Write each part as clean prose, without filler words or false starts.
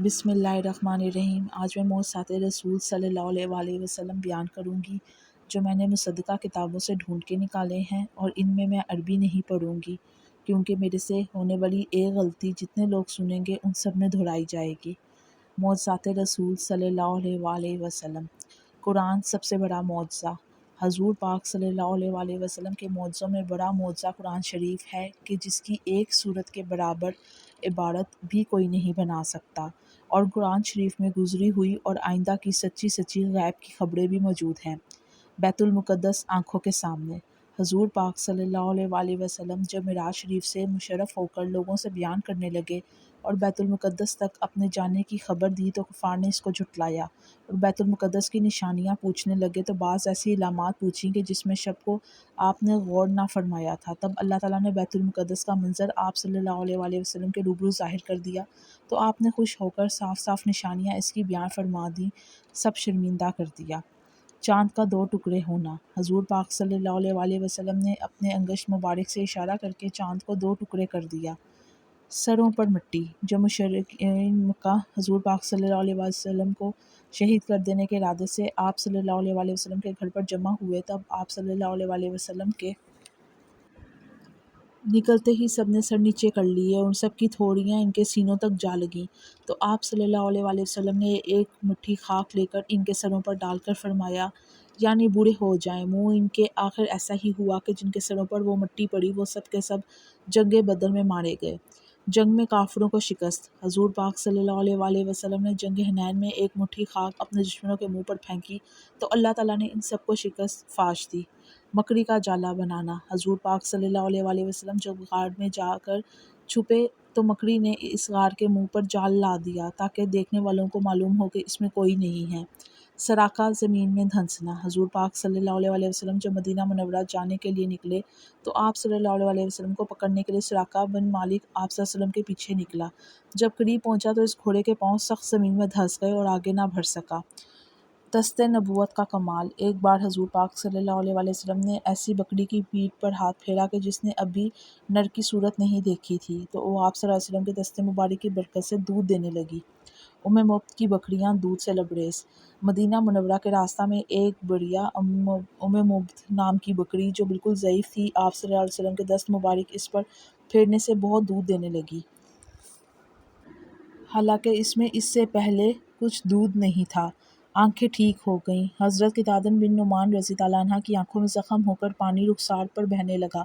بسم اللہ الرحمن الرحیم۔ آج میں موجزات رسول صلی اللہ علیہ وسلم بیان کروں گی جو میں نے مصدقہ کتابوں سے ڈھونڈ کے نکالے ہیں، اور ان میں عربی نہیں پڑھوں گی کیونکہ میرے سے ہونے والی ایک غلطی جتنے لوگ سنیں گے ان سب میں دہرائی جائے گی۔ موجزات رسول صلی اللہ علیہ وسلم۔ قرآن سب سے بڑا معجزہ۔ حضور پاک صلی اللہ علیہ وسلم کے معجزوں میں بڑا معجزہ قرآن شریف ہے کہ جس کی ایک سورت کے برابر عبارت بھی کوئی نہیں بنا سکتا، اور قرآن شریف میں گزری ہوئی اور آئندہ کی سچی سچی غیب کی خبریں بھی موجود ہیں۔ بیت المقدس آنکھوں کے سامنے۔ حضور پاک صلی اللہ علیہ وسلم جب معراج شریف سے مشرف ہو کر لوگوں سے بیان کرنے لگے اور بیت المقدس تک اپنے جانے کی خبر دی تو کفار نے اس کو جھٹلایا، اور بیت المقدس کی نشانیاں پوچھنے لگے تو بعض ایسی علامات پوچھیں کہ جس میں شب کو آپ نے غور نہ فرمایا تھا۔ تب اللہ تعالیٰ نے بیت المقدس کا منظر آپ صلی اللہ علیہ وسلم کے روبرو ظاہر کر دیا تو آپ نے خوش ہو کر صاف صاف نشانیاں اس کی بیان فرما دیں، سب شرمندہ کر دیا۔ چاند کا دو ٹکڑے ہونا۔ حضور پاک صلی اللہ علیہ وسلم نے اپنے انگشت مبارک سے اشارہ کر کے چاند کو دو ٹکڑے کر دیا۔ سروں پر مٹی۔ جب مشرکین مکہ حضور پاک صلی اللہ علیہ وسلم کو شہید کر دینے کے ارادے سے آپ صلی اللہ علیہ وسلم کے گھر پر جمع ہوئے، تب آپ صلی اللہ علیہ وسلم کے نکلتے ہی سب نے سر نیچے کر لیے اور ان سب کی تھوڑیاں ان کے سینوں تک جا لگیں، تو آپ صلی اللہ علیہ وسلم نے ایک مٹھی خاک لے کر ان کے سروں پر ڈال کر فرمایا، یعنی بوڑھے ہو جائیں منہ ان کے۔ آخر ایسا ہی ہوا کہ جن کے سروں پر وہ مٹی پڑی وہ سب کے سب جنگ بدر میں مارے گئے۔ جنگ میں کافروں کو شکست۔ حضور پاک صلی اللہ علیہ وسلم نے جنگ حنین میں ایک مٹھی خاک اپنے دشمنوں کے منہ پر پھینکی تو اللہ تعالیٰ نے ان سب کو شکست فاش دی۔ مکڑی کا جالا بنانا۔ حضور پاک صلی اللہ علیہ وسلم جب غار میں جا کر چھپے تو مکڑی نے اس غار کے منہ پر جال لا دیا تاکہ دیکھنے والوں کو معلوم ہو کہ اس میں کوئی نہیں ہے۔ سراقہ زمین میں دھنسنا۔ حضور پاک صلی اللہ علیہ وسلم جب مدینہ منورہ جانے کے لیے نکلے تو آپ صلی اللہ علیہ وسلم کو پکڑنے کے لیے سراقہ بن مالک آپ صلی اللہ علیہ وسلم کے پیچھے نکلا۔ جب قریب پہنچا تو اس گھوڑے کے پاؤں سخت زمین میں دھنس گئے اور آگے نہ بڑھ سکا۔ دست نبوت کا کمال۔ ایک بار حضور پاک صلی اللہ علیہ وسلم نے ایسی بکری کی پیٹھ پر ہاتھ پھیرا کہ جس نے ابھی نر کی صورت نہیں دیکھی تھی تو وہ آپ صلی اللہ علیہ وسلم کے دست مبارک کی برکت سے دودھ دینے لگی۔ مبت کی بکریاں دودھ سے لبریز۔ مدینہ منورہ کے راستہ میں ایک بڑھیا مبت نام کی بکری جو بالکل ضعیف تھی، آپ صلی اللہ علیہ وسلم کے دست مبارک اس پر پھیرنے سے بہت دودھ دینے لگی، حالانکہ اس میں اس سے پہلے کچھ دودھ نہیں تھا۔ آنکھیں ٹھیک ہو گئیں۔ حضرت قتادہ بن نعمان رضی اللہ عنہ کی آنکھوں میں زخم ہو کر پانی رخسار پر بہنے لگا۔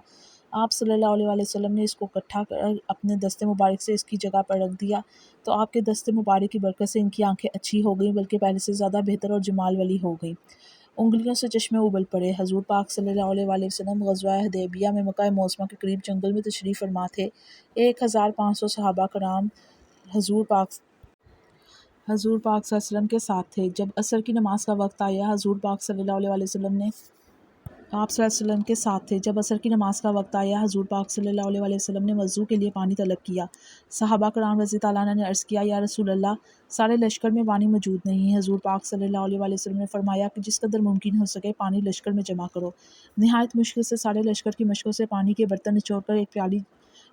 آپ صلی اللہ علیہ وسلم نے اس کو اکٹھا کر اپنے دست مبارک سے اس کی جگہ پر رکھ دیا تو آپ کے دست مبارک کی برکت سے ان کی آنکھیں اچھی ہو گئیں، بلکہ پہلے سے زیادہ بہتر اور جمال والی ہو گئیں۔ انگلیوں سے چشمے ابل پڑے۔ حضور پاک صلی اللہ علیہ وسلم غزوہ حدیبیہ میں مکہ معظمہ کے قریب جنگل میں تشریف فرما تھے۔ 1500 صحابہ کرام حضور پاک صلی اللہ علیہ وسلم کے ساتھ تھے۔ جب عصر کی نماز کا وقت آیا حضور پاک صلی اللہ علیہ وسلم نے آپ صلی اللہ علیہ وسلم کے ساتھ تھے جب عصر کی نماز کا وقت آیا حضور پاک صلی اللہ علیہ وسلم نے وضو کے لیے پانی طلب کیا۔ صحابہ کرام رضی اللہ عنہ نے عرض کیا، یا رسول اللہ، سارے لشکر میں پانی موجود نہیں ہے۔ حضور پاک صلی اللہ علیہ وسلم نے فرمایا کہ جس قدر ممکن ہو سکے پانی لشکر میں جمع کرو۔ نہایت مشکل سے سارے لشکر کی مشکوں سے پانی کے برتن نچوڑ کر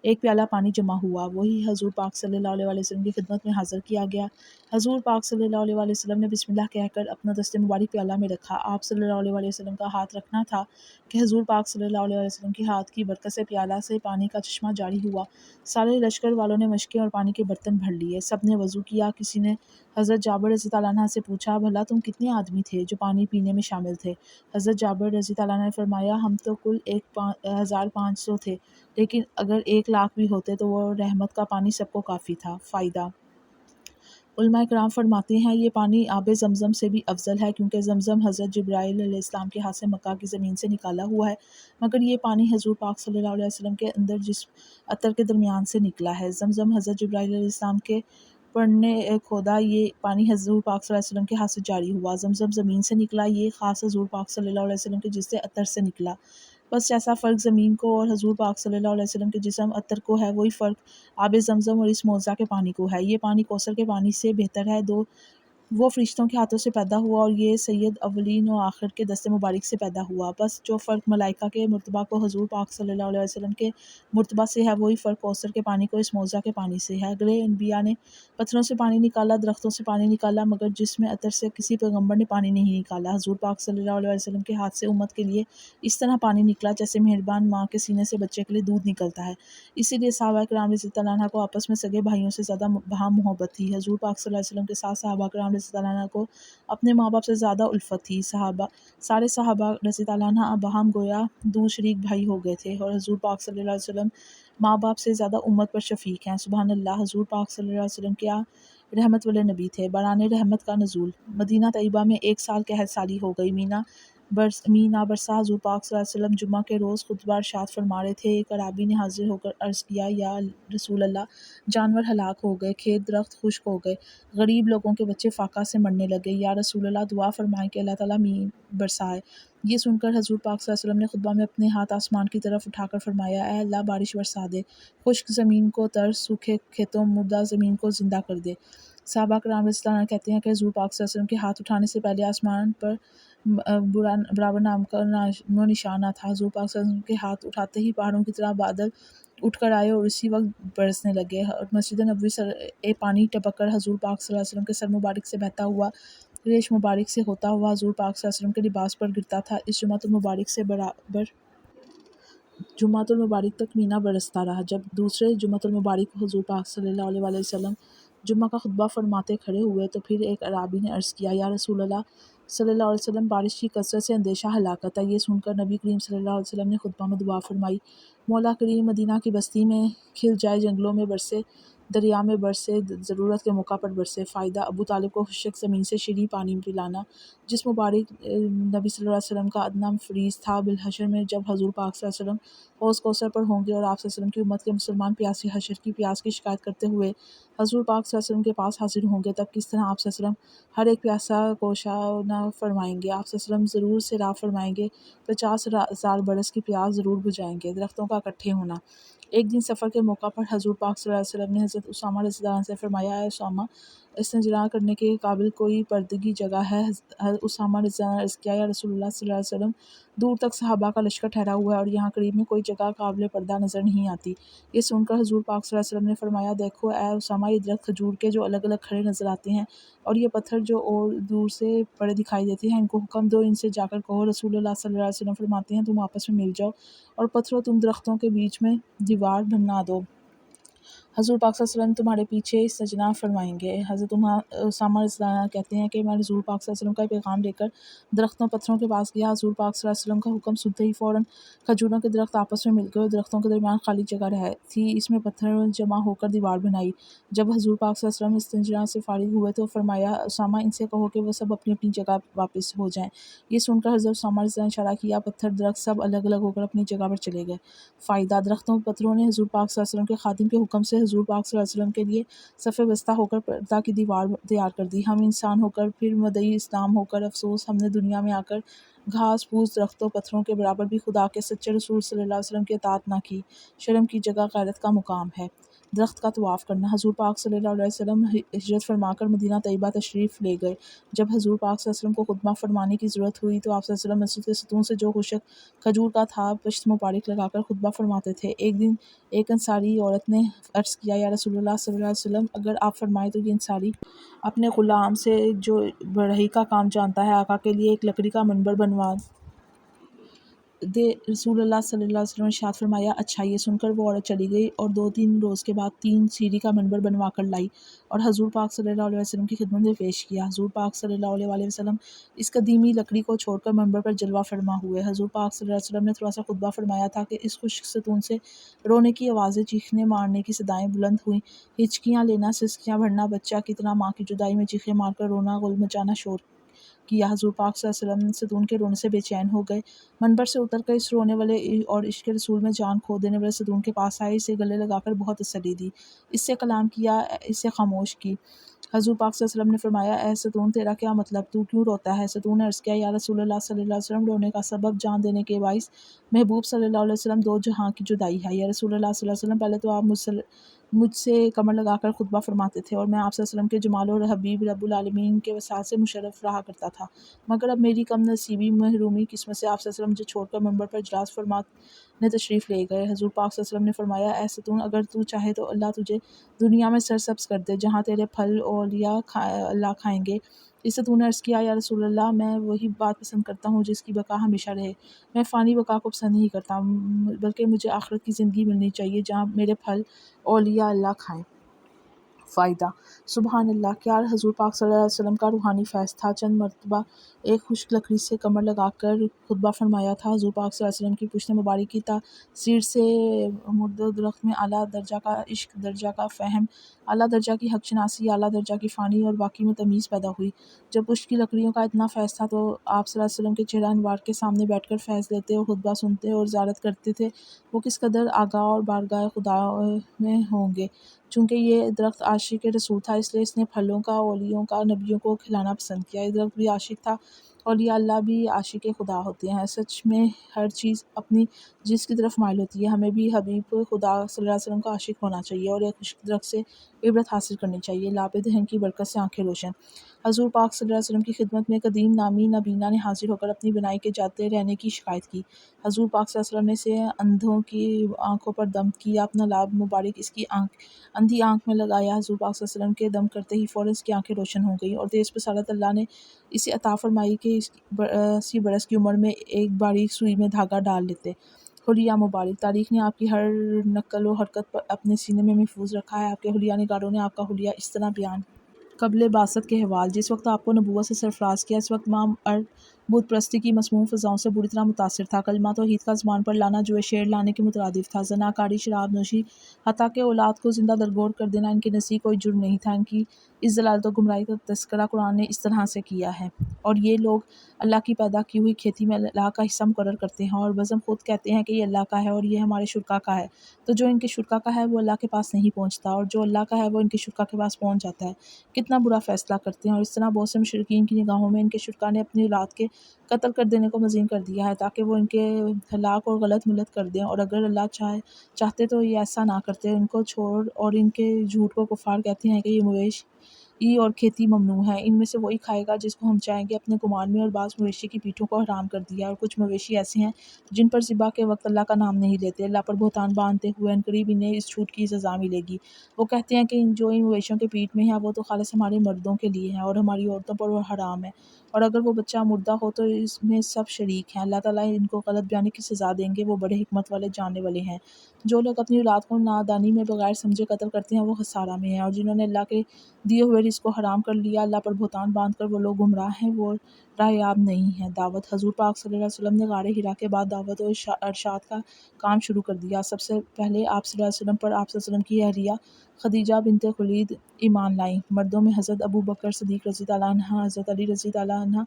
ایک پیالہ پانی جمع ہوا، وہی حضور پاک صلی اللہ علیہ وسلم کی خدمت میں حاضر کیا گیا۔ حضور پاک صلی اللہ علیہ وسلم نے بسم اللہ کہہ کر اپنا دست مبارک پیالہ میں رکھا۔ آپ صلی اللہ علیہ وسلم کا ہاتھ رکھنا تھا کہ حضور پاک صلی اللہ علیہ وسلم کے ہاتھ کی برکت سے پیالہ سے پانی کا چشمہ جاری ہوا۔ سارے لشکر والوں نے مشکیں اور پانی کے برتن بھر لیے، سب نے وضو کیا۔ کسی نے حضرت جابر رضی اللہ عنہ سے پوچھا، بھلا تم کتنے آدمی تھے جو پانی پینے میں شامل تھے؟ حضرت جابر رضی اللہ عنہ نے فرمایا، ہم تو کل 1500 تھے، لیکن اگر 1,00,000 بھی ہوتے تو وہ رحمت کا پانی سب کو کافی تھا۔ فائدہ۔ علماء کرام فرماتے ہیں یہ پانی آب زمزم سے بھی افضل ہے، کیونکہ زمزم حضرت جبرائیل علیہ السلام کے ہاتھ سے مکہ کی زمین سے نکالا ہوا ہے، مگر یہ پانی حضور پاک صلی اللہ علیہ وسلم کے اندر جسم عطر کے درمیان سے نکلا ہے۔ زمزم حضرت جبرائیل علیہ السلام کے پڑھنے کھودا، یہ پانی حضور پاک صلی اللہ علیہ وسلم کے ہاتھ سے جاری ہوا۔ زمزم زمین سے نکلا، یہ خاص حضور پاک صلی اللہ علیہ وسلم کے جسم عطر سے نکلا۔ بس جیسا فرق زمین کو اور حضور پاک صلی اللہ علیہ وسلم کے جسم عطر کو ہے، وہی فرق آب زمزم اور اس معجزہ کے پانی کو ہے۔ یہ پانی کوثر کے پانی سے بہتر ہے۔ وہ فرشتوں کے ہاتھوں سے پیدا ہوا اور یہ سید اولین و آخر کے دست مبارک سے پیدا ہوا۔ بس جو فرق ملائکہ کے مرتبہ کو حضور پاک صلی اللہ علیہ وسلم کے مرتبہ سے ہے، وہی فرق کوثر کے پانی کو اس موضع کے پانی سے ہے۔ اگلے انبیاء نے پتھروں سے پانی نکالا، درختوں سے پانی نکالا، مگر جسم عطر سے کسی پیغمبر نے پانی نہیں نکالا۔ حضور پاک صلی اللہ علیہ وسلم کے ہاتھ سے امت کے لیے اس طرح پانی نکلا جیسے مہربان ماں کے سینے سے بچے کے لیے دودھ نکلتا ہے۔ اسی لیے صحابہ کرام رضی اللہ عنہ کو آپس میں سگے بھائیوں سے زیادہ باہم محبت تھی۔ حضور پاک صلی اللہ علیہ وسلم کے ساتھ صحابہ کرام رضی اللہ عنہ کو اپنے ماں باپ سے زیادہ الفت تھی۔ سارے صحابہ رضی اللہ عنہ باہم گویا دو شریک بھائی ہو گئے تھے، اور حضور پاک صلی اللہ علیہ وسلم ماں باپ سے زیادہ امت پر شفیق ہیں۔ سبحان اللہ۔ حضور پاک صلی اللہ علیہ وسلم کیا رحمت والے نبی تھے۔ باران رحمت کا نزول۔ مدینہ طیبہ میں 1 سال قحط سالی ہو گئی۔ مینا برسا۔ حضور پاک صلی اللہ علیہ وسلم جمعہ کے روز خطبہ ارشاد فرما رہے تھے۔ ایک اعرابی نے حاضر ہو کر عرض کیا، یا رسول اللہ، جانور ہلاک ہو گئے، کھیت درخت خشک ہو گئے، غریب لوگوں کے بچے فاقہ سے مرنے لگے، یا رسول اللہ دعا فرمائیں کہ اللہ تعالیٰ مین برسائے۔ یہ سن کر حضور پاک صلی اللہ علیہ وسلم نے خطبہ میں اپنے ہاتھ آسمان کی طرف اٹھا کر فرمایا، اے اللہ بارش برسا دے، خشک زمین کو تر، سوکھے کھیتوں مردہ زمین کو زندہ کر دے۔ صحابہ کرام رضی اللہ عنہ کہتے ہیں کہ حضور پاک صلی اللہ علیہ وسلم کے ہاتھ اٹھانے سے پہلے آسمان پر برابر نام کا نام و نشان نہ تھا۔ حضور پاک صلی اللہ علیہ وسلم کے ہاتھ اٹھاتے ہی پہاڑوں کی طرح بادل اٹھ کر آئے اور اسی وقت برسنے لگے، اور مسجد نبوی سے پانی ٹپک کر حضور پاک صلی اللہ علیہ وسلم کے سر مبارک سے بہتا ہوا ریش مبارک سے ہوتا ہوا حضور پاک صلی اللہ علیہ وسلم کے لباس پر گرتا تھا۔ اس جمعۃ المبارک سے برابر جمعۃ المبارک تک مینا برستا رہا۔ جب دوسرے جمعۃ المبارک کو حضور پاک صلی اللہ علیہ وسلم جمعہ کا خطبہ فرماتے کھڑے ہوئے تو پھر ایک اعرابی نے عرض کیا، یا رسول اللہ صلی اللہ علیہ وسلم، بارش کی کثرت سے اندیشہ ہلاکت ہے۔ یہ سن کر نبی کریم صلی اللہ علیہ وسلم نے خطبہ میں دعا فرمائی، مولا کریم مدینہ کی بستی میں کھل جائے، جنگلوں میں برسے، دریا میں برسے، ضرورت کے موقع پر برسے۔ فائدہ: ابو طالب کو خشک زمین سے شیریں پانی پلانا، جس مبارک نبی صلی اللہ علیہ وسلم کا ادنیٰ فریض تھا۔ بالحشر میں جب حضور پاک صلی اللہ علیہ وسلم حوض کوثر پر ہوں گے اور آپ صلی اللہ علیہ وسلم کی امت کے مسلمان پیاسی حشر کی پیاس کی شکایت کرتے ہوئے حضور پاک صلی اللہ علیہ وسلم کے پاس حاضر ہوں گے، تب کس طرح آپ صلی اللہ علیہ وسلم ہر ایک پیاسا کوشا نہ فرمائیں گے۔ آپ صلی اللہ علیہ وسلم ضرور سیراب فرمائیں گے، 50,000 برس کی پیاس ضرور بجھائیں گے۔ درختوں کا اکٹھے ہونا۔ ایک دن سفر کے موقع پر حضور پاک صلی اللہ علیہ وسلم نے حضرت اسامہ رضی اللہ عنہ سے فرمایا، اے اسامہ، استنجا کرنے کے قابل کوئی پردگی جگہ ہے؟ اسامہ رضی اللہ عنہ نے عرض کیا، یا رسول اللہ صلی اللہ علیہ وسلم، دور تک صحابہ کا لشکر ٹھہرا ہوا ہے اور یہاں قریب میں کوئی جگہ قابل پردہ نظر نہیں آتی۔ یہ سن کر حضور پاک صلی اللہ علیہ وسلم نے فرمایا، دیکھو اے اسامہ، یہ درخت کھجور کے جو الگ الگ کھڑے نظر آتے ہیں، اور یہ پتھر جو اور دور سے بڑے دکھائی دیتے ہیں، ان کو حکم دو، ان سے جا کر کہو، رسول اللہ صلی اللہ علیہ وسلم فرماتے ہیں، تم آپس میں مل جاؤ، اور پتھروں تم درختوں کے بیچ میں دیوار بنا دو، حضور پاک صلی اللہ علیہ وسلم تمہارے پیچھے سجدہ فرمائیں گے۔ حضرت اسامہ رضی اللہ عنہ کہتے ہیں کہ میں حضور پاک صلی اللہ علیہ وسلم کا پیغام لے کر درختوں پتھروں کے پاس گیا۔ حضور پاک صلی اللہ علیہ وسلم کا حکم سنتے ہی فوراً کھجوروں کے درخت آپس میں مل گئے اور درختوں کے درمیان خالی جگہ تھی، اس میں پتھر جمع ہو کر دیوار بنائی۔ جب حضور پاک صلی اللہ علیہ وسلم استنجا سے فارغ ہوئے تو فرمایا، اسامہ، ان سے کہو کہ وہ سب اپنی اپنی جگہ واپس ہو جائیں۔ یہ سن کر حضرت اسامہ رضی اللہ عنہ نے اشارہ کیا، پتھر درخت سب الگ الگ ہو کر اپنی جگہ پر چلے گئے۔ فائدہ: درختوں پتھروں نے حضور پاک صلی اللہ علیہ وسلم کے خادم کے حکم سے حضور پاک صلی اللہ علیہ وسلم کے لیے صف بستہ ہو کر پردہ کی دیوار تیار کر دی۔ ہم انسان ہو کر، پھر مدعی اسلام ہو کر، افسوس ہم نے دنیا میں آ کر گھاس پھوس درختوں پتھروں کے برابر بھی خدا کے سچے رسول صلی اللہ علیہ وسلم کی اطاعت نہ کی۔ شرم کی جگہ غیرت کا مقام ہے۔ درخت کا طواف کرنا۔ حضور پاک صلی اللہ علیہ وسلم ہجرت فرما کر مدینہ طیبہ تشریف لے گئے۔ جب حضور پاک صلی اللہ علیہ وسلم کو خطبہ فرمانے کی ضرورت ہوئی تو آپ صلی اللہ علیہ وسلم مسجد کے ستون سے جو خشک کھجور کا تھا پشت مبارک لگا کر خطبہ فرماتے تھے۔ ایک دن ایک انصاری عورت نے عرض کیا، یا رسول اللہ صلی اللہ علیہ وسلم، اگر آپ فرمائیں تو یہ انصاری اپنے غلام سے جو بڑھئی کا کام جانتا ہے آقا کے لیے ایک لکڑی کا منبر بنوا دے۔ رسول اللہ صلی اللہ علیہ وسلم نے ارشاد فرمایا، اچھا۔ یہ سن کر وہ عورت چلی گئی اور 2-3 روز کے بعد 3 سیڑھی کا منبر بنوا کر لائی اور حضور پاک صلی اللہ علیہ وسلم کی خدمت میں پیش کیا۔ حضور پاک صلی اللہ علیہ وسلم اس قدیمی لکڑی کو چھوڑ کر منبر پر جلوہ فرما ہوئے۔ حضور پاک صلی اللہ علیہ وسلم نے تھوڑا سا خطبہ فرمایا تھا کہ اس خشک ستون سے رونے کی آوازیں، چیخنے مارنے کی صدائیں بلند ہوئیں، ہچکیاں لینا، سسکیاں بھرنا، بچہ کی طرح ماں کی جدائی میں چیخیں مار کر رونا، غل مچانا شور کیا۔ حضور پاک صلی اللہ علیہ وسلم ستون کے رونے سے بے چین ہو گئے، منبر سے اتر کر اس رونے والے اور عشق رسول میں جان کھو دینے والے ستون کے پاس آئے، اسے گلے لگا کر بہت تسلی دی، اس سے کلام کیا، اسے خاموش کی۔ حضور پاک صلی اللہ علیہ وسلم نے فرمایا، اے ستون، تیرا کیا مطلب؟ تو کیوں روتا ہے؟ ستون نے عرض کیا، یا رسول اللہ صلی اللہ علیہ وسلم، رونے کا سبب جان دینے کے باعث محبوب صلی اللہ علیہ وسلم دو جہاں کی جدائی ہے۔ یا رسول اللہ صلی اللہ علیہ وسلم، پہلے تو آپ مجھ سے کمر لگا کر خطبہ فرماتے تھے اور میں آپ صلی اللہ علیہ وسلم کے جمال اور حبیب رب العالمین کے وسعت سے مشرف رہا کرتا تھا، مگر اب میری کم نصیبی محرومی قسمت سے آپ صلی اللہ علیہ وسلم مجھے چھوڑ کر منبر پر اجلاس فرمانے تشریف لے گئے۔ حضور پاک صلی اللہ علیہ وسلم نے فرمایا، اے ستون، اگر تو چاہے تو اللہ تجھے دنیا میں سرسبز کر دے جہاں تیرے پھل اولیاء اللہ کھائیں گے۔ اس ستون نے عرض کیا، یا رسول اللہ، میں وہی بات پسند کرتا ہوں جس کی بقا ہمیشہ رہے۔ میں فانی بقا کو پسند نہیں کرتا، بلکہ مجھے آخرت کی زندگی ملنی چاہیے جہاں میرے پھل اولیاء اللہ کھائیں۔ فائدہ: سبحان اللہ! کیا حضور پاک صلی اللہ علیہ وسلم کا روحانی فیض تھا! چند مرتبہ ایک خشک لکڑی سے کمر لگا کر خطبہ فرمایا تھا۔ حضور پاک صلی اللہ علیہ وسلم کی پشت مبارک کی تاثیر سے مرد و درخت میں اعلیٰ درجہ کا عشق، درجہ کا فہم، اعلیٰ درجہ کی حق شناسی، اعلیٰ درجہ کی فانی اور باقی میں تمیز پیدا ہوئی۔ جب پشت کی لکڑیوں کا اتنا فیض تھا تو آپ صلی اللہ علیہ وسلم کے چہرہ انوار کے سامنے بیٹھ کر فیض لیتے اور خطبہ سنتے اور زیارت کرتے تھے، وہ کس قدر آگاہ اور بارگاہ خدا میں ہوں گے! چونکہ یہ درخت عاشق رسول تھا، اس لیے اس نے پھلوں کا اولیوں کا نبیوں کو کھلانا پسند کیا۔ یہ درخت بھی عاشق تھا، اولیاء اللہ بھی عاشق خدا ہوتے ہیں۔ سچ میں ہر چیز اپنی جس کی طرف مائل ہوتی ہے، ہمیں بھی حبیب خدا صلی اللہ علیہ وسلم کا عاشق ہونا چاہیے اور ایک خشک درخت سے عبرت حاصل کرنی چاہیے۔ لابِ دہن کی برکت سے آنکھیں روشن۔ حضور پاک صلی اللہ علیہ وسلم کی خدمت میں قدیم نامی نابینا نے حاضر ہو کر اپنی بینائی کے جاتے رہنے کی شکایت کی۔ حضور پاک صلی اللہ علیہ وسلم نے اسے اندھوں کی آنکھوں پر دم کیا، اپنا لاب مبارک اس کی اندھی آنکھ میں لگایا۔ حضور پاک صلی اللہ علیہ وسلم کے دم کرتے ہی فوراً اس کی آنکھیں روشن ہو گئیں اور تیز بصارت اللہ نے اسے عطا فرمائی کہ 80 برس کی عمر میں ایک باریک سوئی میں دھاگا ڈال لیتے۔ حلیہ مبارک! تاریخ نے آپ کی ہر نقل و حرکت اپنے سینے میں محفوظ رکھا ہے۔ آپ کے حلیہ نگاروں نے آپ کا حلیہ اس طرح بیان قبل بعثت کے حوال: جس وقت آپ کو نبوت سے سرفراز کیا، اس وقت تمام ارض بت پرستی کی مسموم فضاؤں سے بری طرح متاثر تھا۔ کلمہ توحید کا زبان پر لانا جوئے شعر لانے کے مترادف تھا۔ زناکاری، شراب نوشی، حتیٰ کہ اولاد کو زندہ درگور کر دینا ان کے نزدیک کوئی جرم نہیں تھا۔ ان کی اس ضلالت و گمراہی کا تذکرہ قرآن نے اس طرح سے کیا ہے، اور یہ لوگ اللہ کی پیدا کی ہوئی کھیتی میں اللہ کا حصہ مقرر کرتے ہیں اور بزم خود کہتے ہیں کہ یہ اللہ کا ہے اور یہ ہمارے شرکا کا ہے، تو جو ان کے شرکا کا ہے وہ اللہ کے پاس نہیں پہنچتا، اور جو اللہ کا ہے وہ ان کے شرکا کے پاس پہنچ جاتا ہے۔ کتنا برا فیصلہ کرتے ہیں! اور اس طرح بہت سے مشرکین کی نگاہوں میں ان کے شرکا نے اپنی اولاد کے قتل کر دینے کو مزین کر دیا ہے تاکہ وہ ان کے ہلاک اور غلط ملت کر دیں، اور اگر اللہ چاہتے تو یہ ایسا نہ کرتے، ان کو چھوڑ، اور ان کے جھوٹ کو کفار کہتے ہیں کہ یہ مویشی اور کھیتی ممنوع ہے، ان میں سے وہی کھائے گا جس کو ہم چاہیں گے اپنے گمان میں، اور بعض مویشی کی پیٹھوں کو حرام کر دیا ہے، اور کچھ مویشی ایسے ہیں جن پر ذبح کے وقت اللہ کا نام نہیں لیتے۔ اللہ پر بہتان باندھتے ہوئے عنقریب انہیں اس جھوٹ کی سزا ملے گی۔ وہ کہتے ہیں کہ جو ان مویشیوں کے پیٹ میں ہے وہ تو خالص ہمارے مردوں کے لیے ہے اور ہماری عورتوں پر وہ حرام ہے، اور اگر وہ بچہ مردہ ہو تو اس میں سب شریک ہیں۔ اللہ تعالیٰ ان کو غلط بیانی کی سزا دیں گے، وہ بڑے حکمت والے جاننے والے ہیں۔ جو لوگ اپنی اولاد کو نادانی میں بغیر سمجھے قتل کرتے ہیں وہ خسارہ میں ہیں، اور جنہوں نے اللہ کے دیے ہوئے رزق کو حرام کر لیا، اللہ پر بہتان باندھ کر، وہ لوگ گمراہ ہیں، وہ راہ یاب نہیں ہیں۔ دعوت: حضور پاک صلی اللہ علیہ وسلم نے غار حرا کے بعد دعوت و ارشاد کا کام شروع کر دیا۔ سب سے پہلے آپ صلی اللہ علیہ وسلم پر آپ صلی اللہ علیہ وسلم کی اہلیہ خدیجہ بنت خولید ایمان لائیں۔ مردوں میں حضرت ابو بکر صدیق رضی اللہ عنہ، حضرت علی رضی اللہ عنہ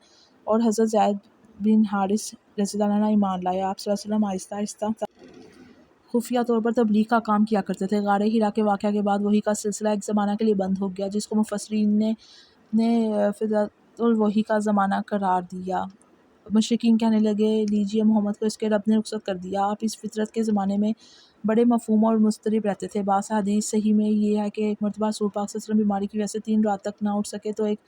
اور حضرت زید بن حارث رضی اللہ عنہ ایمان لائے۔ آپ صلی اللہ علیہ وسلم آہستہ آہستہ خفیہ طور پر تبلیغ کا کام کیا کرتے تھے۔ غار حرا کے واقعہ کے بعد وحی کا سلسلہ ایک زمانہ کے لیے بند ہو گیا، جس کو مفسرین نے فطرت الوحی کا زمانہ قرار دیا۔ مشرکین کہنے لگے، لیجیے، محمد کو اس کے رب نے رخصت کر دیا۔ آپ اس فطرت کے زمانے میں بڑے مفہوم اور مضطرب رہتے تھے۔ بعض حدیث صحیح میں یہ ہے کہ ایک مرتبہ رسول پاک صلی اللہ علیہ وسلم بیماری کی وجہ سے 3 رات تک نہ اٹھ سکے تو ایک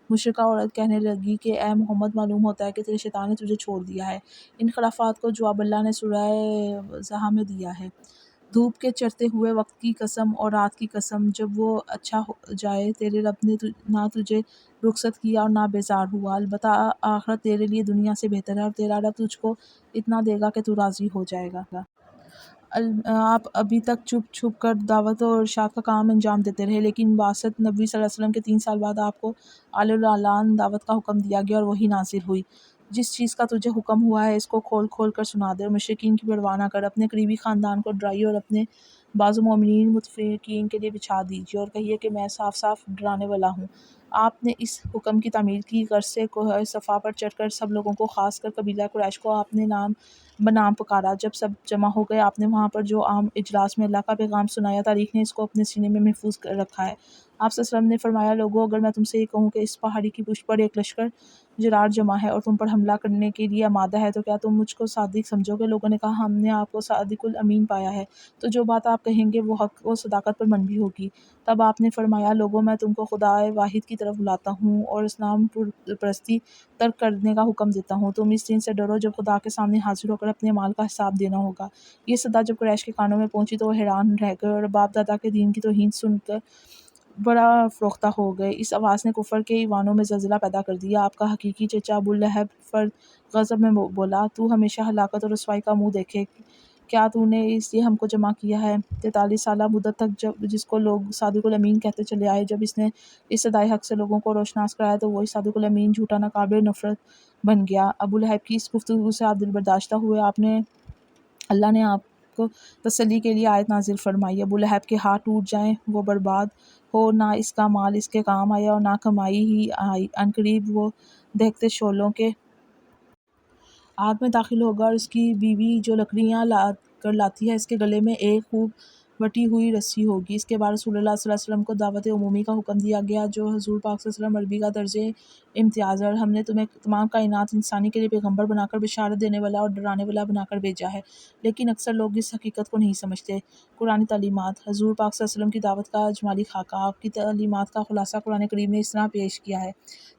مشرکہ عورت کہنے لگی کہ اے محمد، معلوم ہوتا ہے کہ تیرے شیطان نے تجھے چھوڑ دیا ہے۔ ان خرافات کو جواب اللہ نے سورہ ضحیٰ میں دیا ہے۔ دھوپ کے چڑھتے ہوئے وقت کی قسم اور رات کی قسم، جب وہ اچھا ہو جائے، تیرے رب نے نہ تجھے رخصت کیا اور نہ بیزار ہوا۔ البتہ آخرت تیرے لیے دنیا سے بہتر ہے، اور تیرا رب تجھ کو اتنا دے گا کہ تو راضی ہو جائے گا۔ آپ ابھی تک چھپ چھپ کر دعوت و ارشاد کا کام انجام دیتے رہے، لیکن بعثت نبوی صلی اللہ علیہ وسلم کے 3 سال بعد آپ کو اعلن اعلان دعوت کا حکم دیا گیا اور وحی نازل ہوئی۔ جس چیز کا تجھے حکم ہوا ہے اس کو کھول کھول کر سنا دے، اور مشرکین کی پرواہ نہ کر، اپنے قریبی خاندان کو ڈرائیے اور اپنے بعض مومنین متفقین کے لیے بچھا دیجیے، اور کہیے کہ میں صاف صاف ڈرانے والا ہوں۔ آپ نے اس حکم کی تعمیل کی، غرض سے کوہ صفا پر چڑھ کر سب لوگوں کو، خاص کر قبیلہ قریش کو آپ نے نام بنام پکارا۔ جب سب جمع ہو گئے، آپ نے وہاں پر جو عام اجلاس میں اللہ کا پیغام سنایا، تاریخ نے اس کو اپنے سینے میں محفوظ کر رکھا ہے۔ آپ صلی اللہ علیہ وسلم نے فرمایا، لوگو، اگر میں تم سے یہ کہوں کہ اس پہاڑی کی پشت پر ایک لشکر جرار جمع ہے اور تم پر حملہ کرنے کے لیے آمادہ ہے، تو کیا تم مجھ کو صادق سمجھو گے؟ لوگوں نے کہا، ہم نے آپ کو صادق الامین پایا ہے، تو جو بات آپ کہیں گے وہ حق و صداقت پر منبی ہوگی۔ تب آپ نے فرمایا لوگوں میں تم کو خدائے واحد کی طرف بلاتا ہوں اور اصنام پرستی ترک کرنے کا حکم دیتا ہوں۔ تم اس دن سے ڈرو جب خدا کے سامنے حاضر ہو کر اپنے مال کا حساب دینا ہوگا۔ یہ صدا جب قریش کے کانوں میں پہنچی تو وہ حیران رہ گئے اور باپ دادا کے دین کی توہین سن کر بڑا فروختہ ہو گئے۔ اس آواز نے کفر کے ایوانوں میں زلزلہ پیدا کر دیا۔ آپ کا حقیقی چچا ابو لہب فرد غضب میں بولا تو ہمیشہ ہلاکت اور رسوائی کا منہ دیکھے، کیا تو نے اس لیے ہم کو جمع کیا ہے؟ 43 سالہ مدت تک جس کو لوگ صادق الامین کہتے چلے آئے، جب اس نے اس صدائے حق سے لوگوں کو روشناس کرایا تو وہی صادق الامین جھوٹا ناقابل نفرت بن گیا۔ ابو لہب کی اس گفتگو سے آپ دل برداشتہ ہوئے۔ اللہ نے آپ کو تسلی کے لیے آیت نازل فرمائی، ابو لہب کے ہاتھ ٹوٹ جائیں، وہ برباد ہو، نہ اس کا مال اس کے کام آیا اور نہ کمائی ہی آئی، عنقریب وہ دہکتے شعلوں کے آگ میں داخل ہوگا، اور اس کی بیوی جو لکڑیاں لاتی ہے اس کے گلے میں ایک خوب بٹی ہوئی رسی ہوگی۔ اس کے بعد رسول اللہ صلی اللہ علیہ وسلم کو دعوت عمومی کا حکم دیا گیا جو حضور پاک صلی اللہ علیہ وسلم عربی کا درجہ امتیاز ہے، اور ہم نے تمہیں تمام کائنات انسانی کے لیے پیغمبر بنا کر بشارت دینے والا اور ڈرانے والا بنا کر بھیجا ہے، لیکن اکثر لوگ اس حقیقت کو نہیں سمجھتے۔ قرآنی تعلیمات۔ حضور پاک صلی اللہ علیہ وسلم کی دعوت کا اجمالی خاکہ۔ آپ کی تعلیمات کا خلاصہ قرآن کریم نے اس طرح پیش کیا ہے،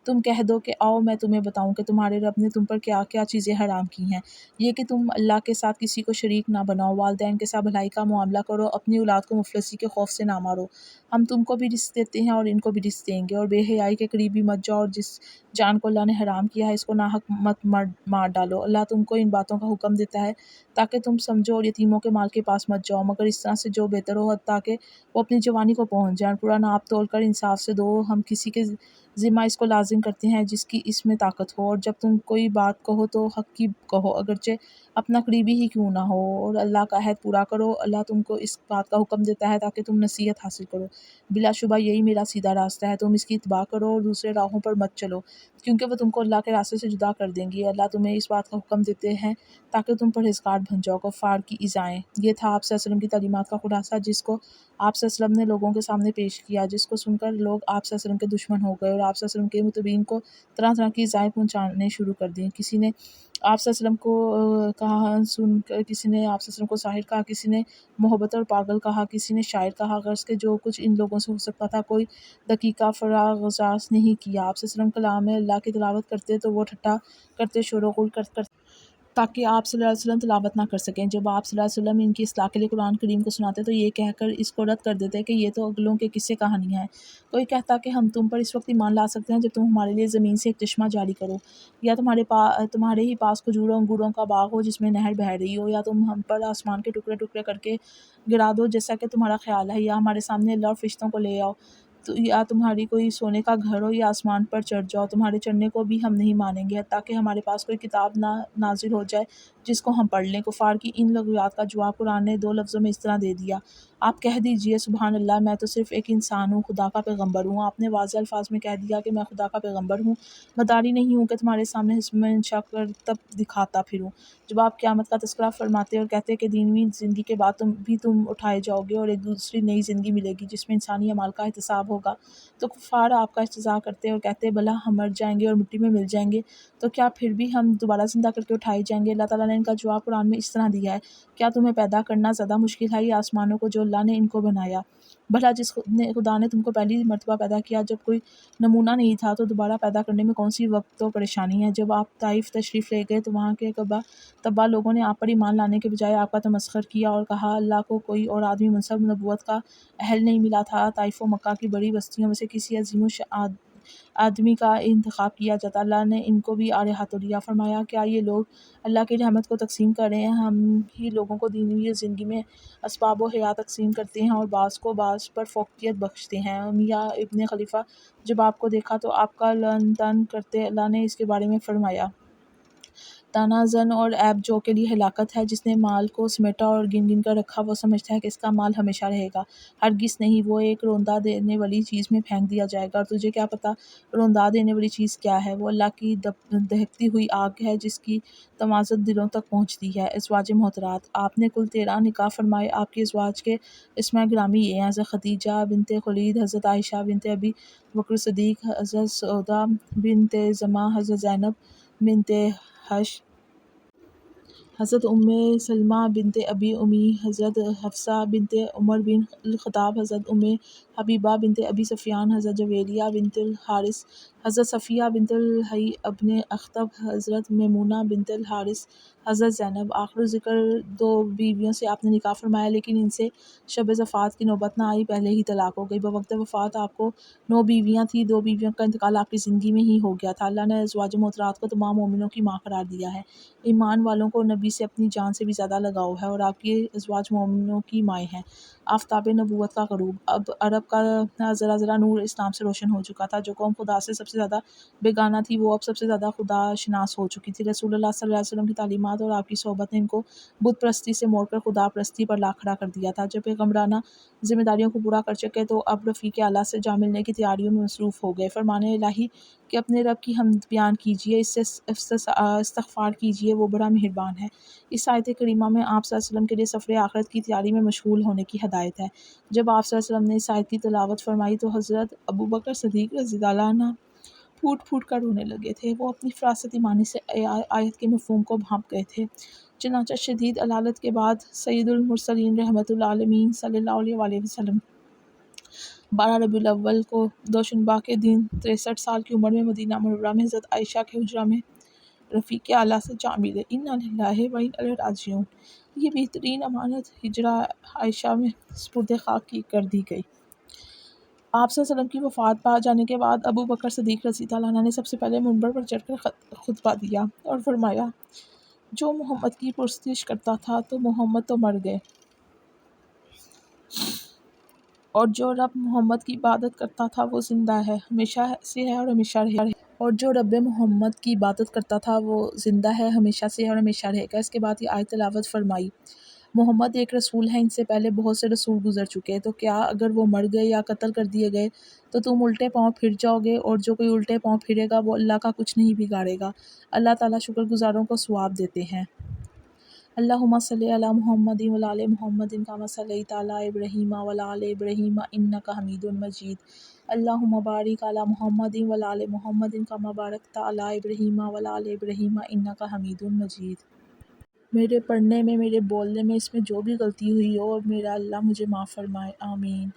تم کہہ دو کہ آؤ میں تمہیں بتاؤں کہ تمہارے رب نے تم پر کیا کیا چیزیں حرام کی ہیں، یہ کہ تم اللہ کے ساتھ کسی کو شریک نہ بناؤ، والدین کے ساتھ بھلائی کا معاملہ کرو، اپنی اولاد کو مفلسی کے خوف سے نہ مارو، ہم تم کو بھی رزق دیتے ہیں اور ان کو بھی رزق دیں گے، اور بے حیائی کے قریبی مت جاؤ، اور جس جان کو اللہ نے حرام کیا ہے اس کو ناحق مت مار ڈالو۔ اللہ تم کو ان باتوں کا حکم دیتا ہے تاکہ تم سمجھو، اور یتیموں کے مال کے پاس مت جاؤ مگر اس طرح سے جو بہتر ہو تاکہ وہ اپنی جوانی کو پہنچ جائیں، پورا ناپ تول کر انصاف سے دو، ہم کسی کے ذمہ اس کو لازم کرتے ہیں جس کی اس میں طاقت ہو، اور جب تم کوئی بات کہو تو حق کی کہو اگرچہ اپنا قریبی ہی کیوں نہ ہو، اور اللہ کا عہد پورا کرو، اللہ تم کو اس بات کا حکم دیتا ہے تاکہ تم نصیحت حاصل کرو، بلا شبہ یہی میرا سیدھا راستہ ہے، تم اس کی اتباع کرو اور دوسرے راہوں پر مت چلو کیونکہ وہ تم کو اللہ کے راستے سے جدا کر دیں گی، اللہ تمہیں اس بات کا حکم دیتے ہیں تاکہ تم پرہیزگار بن جاؤ۔ کفار کی ایذائیں۔ یہ تھا آپ صلی اللہ علیہ وسلم کی تعلیمات کا خلاصہ جس کو آپ صلی اللہ علیہ وسلم نے لوگوں کے سامنے پیش کیا، جس کو سن کر لوگ آپ صلی اللہ علیہ وسلم کے دشمن ہو گئے اور آپ صلی اللہ علیہ وسلم کے متبعین کو طرح طرح کی ایذائیں پہنچانے شروع کر دیں۔ کسی نے آپ صلی اللہ علیہ وسلم کو کہا سن کر، کسی نے آپ صلی اللہ علیہ وسلم کو ساحر کہا، کسی نے محبت اور پاگل کہا، کسی نے شاعر کہا، غرض کہ جو کچھ ان لوگوں سے ہو سکتا تھا کوئی دقیقہ فراغ احساس نہیں کیا۔ آپ صلی اللہ علیہ وسلم کلام اللہ کی تلاوت کرتے تو وہ ٹھٹھا کرتے، شور و غل کرتے تاکہ آپ صلی اللہ علیہ وسلم تلاوت نہ کر سکیں۔ جب آپ صلی اللہ علیہ وسلم ان کی اصلاح کے لیے قرآن کریم کو سناتے تو یہ کہہ کر اس کو رد کر دیتے کہ یہ تو اگلوں کے قصے کہانیاں ہیں۔ کوئی کہتا کہ ہم تم پر اس وقت ایمان لا سکتے ہیں جب تم ہمارے لیے زمین سے ایک چشمہ جاری کرو، یا تمہارے ہی پاس کھجوروں انگوروں کا باغ ہو جس میں نہر بہہ رہی ہو، یا تم ہم پر آسمان کے ٹکڑے ٹکڑے کر کے گرا دو جیسا کہ تمہارا خیال ہے، یا ہمارے سامنے اللہ اور فرشتوں کو لے آؤ، یا تمہاری کوئی سونے کا گھر ہو یا آسمان پر چڑھ جاؤ، تمہارے چڑھنے کو بھی ہم نہیں مانیں گے حتیٰ کہ ہمارے پاس کوئی کتاب نہ نازل ہو جائے جس کو ہم پڑھ لیں۔ کفار کی ان لغویات کا جواب قرآن نے 2 لفظوں میں اس طرح دے دیا، آپ کہہ دیجئے سبحان اللہ، میں تو صرف ایک انسان ہوں، خدا کا پیغمبر ہوں۔ آپ نے واضح الفاظ میں کہہ دیا کہ میں خدا کا پیغمبر ہوں، مداری نہیں ہوں کہ تمہارے سامنے حسب منشا کرتب دکھاتا پھروں۔ جب آپ قیامت کا تذکرہ فرماتے اور کہتے کہ دینوی زندگی کے بعد تم اٹھائے جاؤ گے اور ایک دوسری نئی زندگی ملے گی جس میں انسانی اعمال کا احتساب ہوگا، تو کفار آپ کا استہزاء کرتے اور کہتے بھلا ہم مر جائیں گے اور مٹی میں مل جائیں گے تو کیا پھر بھی ہم دوبارہ زندہ کر کے اٹھائے جائیں گے؟ اللہ تعالیٰ نے ان کا جواب قرآن میں اس طرح دیا ہے، کیا تمہیں پیدا کرنا زیادہ مشکل ہے یا آسمانوں کو جو اللہ نے ان کو بنایا؟ بھلا جس خدا نے تم کو پہلی مرتبہ پیدا کیا جب کوئی نمونہ نہیں تھا تو دوبارہ پیدا کرنے میں کون سی وقت و پریشانی ہے؟ جب آپ طائف تشریف لے گئے تو وہاں کے تبا لوگوں نے آپ پر ایمان لانے کے بجائے آپ کا تمسخر کیا اور کہا اللہ کو کوئی اور آدمی منصب نبوت کا اہل نہیں ملا تھا، طائف و مکہ کی بڑی بستیوں میں سے کسی عظیم آدمی کا انتخاب کیا جاتا، اللہ نے ان کو بھی آڑے ہاتھوں لیا۔ فرمایا کیا یہ لوگ اللہ کی رحمت کو تقسیم کر رہے ہیں؟ ہم ہی لوگوں کو دینی زندگی میں اسباب و حیات تقسیم کرتے ہیں اور بعض کو بعض پر فوقیت بخشتے ہیں۔ میاں ابن خلیفہ جب آپ کو دیکھا تو آپ کا لعن طعن کرتے اللہ نے اس کے بارے میں فرمایا، تانا زن اور عیب جو کے لیے ہلاکت ہے، جس نے مال کو سمیٹا اور گن گن کر رکھا، وہ سمجھتا ہے کہ اس کا مال ہمیشہ رہے گا، ہرگز نہیں، وہ ایک روندا دینے والی چیز میں پھینک دیا جائے گا، اور تجھے کیا پتہ روندا دینے والی چیز کیا ہے؟ وہ اللہ کی دہکتی ہوئی آگ ہے جس کی تمازت دلوں تک پہنچتی ہے۔ ازواج مہترات۔ آپ نے کل 13 نکاح فرمائے، آپ کی ازواج کے اسماء گرامی یہ ہیں: حضرت خدیجہ بنت خولید، حضرت عائشہ بنت ابی بکر صدیق، حضرت سودا بنت زمعہ، حضرت زینب بنت جحش، حضرت سلمہ بنت ابی امی، حضرت حفصہ بنت عمر بن الخطاب، حضرت حبیبہ بنت ابی سفیان، حضرت جویریہ بنت الحارث، حضرت صفیہ بنت الحی ابن اخطب، حضرت میمونہ بنت الحارث، حضرت زینب۔ آخر ذکر 2 بیویوں سے آپ نے نکاح فرمایا، لیکن ان سے شب زفات کی نوبت نہ آئی، پہلے ہی طلاق ہو گئی۔ بوقت وفات آپ کو 9 بیویاں تھیں، 2 بیویوں کا انتقال آپ کی زندگی میں ہی ہو گیا تھا۔ اللہ نے ازواج محترمات کو تمام مومنوں کی ماں قرار دیا ہے۔ ایمان والوں کو نبی سے اپنی جان سے بھی زیادہ لگاؤ ہے، اور آپ کی ازواج مومنوں کی مائیں ہیں۔ آفتاب نبوت کا غروب۔ اب عرب کا ذرا ذرا نور اسلام سے روشن ہو چکا تھا۔ جو قوم خدا سے سب سے زیادہ بیگانہ تھی، وہ اب سب سے زیادہ خدا شناس ہو چکی تھی۔ رسول اللہ صلی اللہ علیہ وسلم کی تعلیمات اور آپ کی صحبت نے ان کو بت پرستی سے موڑ کر خدا پرستی پر لا کھڑا کر دیا تھا۔ جب پیغمبرانہ ذمہ داریوں کو پورا کر چکے تو اب رفیق اعلیٰ سے جا ملنے کی تیاریوں میں مصروف ہو گئے۔ فرمان الہی کہ اپنے رب کی حمد بیان کیجئے، اس سے استغفار کیجئے، وہ بڑا مہربان ہے۔ اس آیت کریمہ میں آپ صلی اللہ علیہ وسلم کے لیے سفر آخرت کی تیاری میں مشغول ہونے کی ہدایت ہے۔ جب آپ صلی اللہ علیہ وسلم نے اس آیت کی تلاوت فرمائی تو حضرت ابوبکر صدیق رضی اللہ عنہ پھوٹ پھوٹ کر رونے لگے تھے۔ وہ اپنی فراست ایمانی سے آیت کے مفہوم کو بھانپ گئے تھے۔ چنانچہ شدید علالت کے بعد سید المرسلین رحمۃ العالمین صلی اللہ علیہ وآلہ وسلم 12 ربیع الاول کو دوشنبہ کے دن 63 سال کی عمر میں مدینہ منورہ میں حضرت عائشہ کے حجرہ میں رفیق اعلیٰ سے جا ملے۔ انا للہ و انا الیہ راجعون۔ یہ بہترین امانت حجرہ عائشہ میں سپرد خاک کی کر دی گئی۔ آپ صلی اللہ علیہ وسلم کی وفات پا جانے کے بعد ابو بکر صدیق رضی اللہ عنہ نے سب سے پہلے منبر پر چڑھ کر خطبہ دیا اور فرمایا، جو محمد کی پرستش کرتا تھا تو محمد تو مر گئے، اور جو رب محمد کی عبادت کرتا تھا وہ زندہ ہے، ہمیشہ سے ہے اور ہمیشہ رہے گا۔ اور جو رب محمد کی عبادت کرتا تھا وہ زندہ ہے، ہمیشہ سے ہے اور ہمیشہ رہے گا۔ اس کے بعد یہ آیت تلاوت فرمائی، محمد ایک رسول ہے، ان سے پہلے بہت سے رسول گزر چکے، تو کیا اگر وہ مر گئے یا قتل کر دیے گئے تو تم الٹے پاؤں پھر جاؤ گے، اور جو کوئی الٹے پاؤں پھرے گا وہ اللہ کا کچھ نہیں بگاڑے گا۔ اللہ تعالیٰ شکر گزاروں کو ثواب دیتے ہیں۔ اللہم صلی علی محمد وعلی آل محمد کما صلیت علی ابراہیم وعلی آل ابراہیم انک حمید مجید۔ اللہم بارک علی محمد وعلی آل محمد کما بارکت علی ابراہیم وعلی آل ابراہیم انک حمید مجید۔ میرے پڑھنے میں، میرے بولنے میں، اس میں جو بھی غلطی ہوئی ہو، میرا اللہ مجھے معاف فرمائے، آمین۔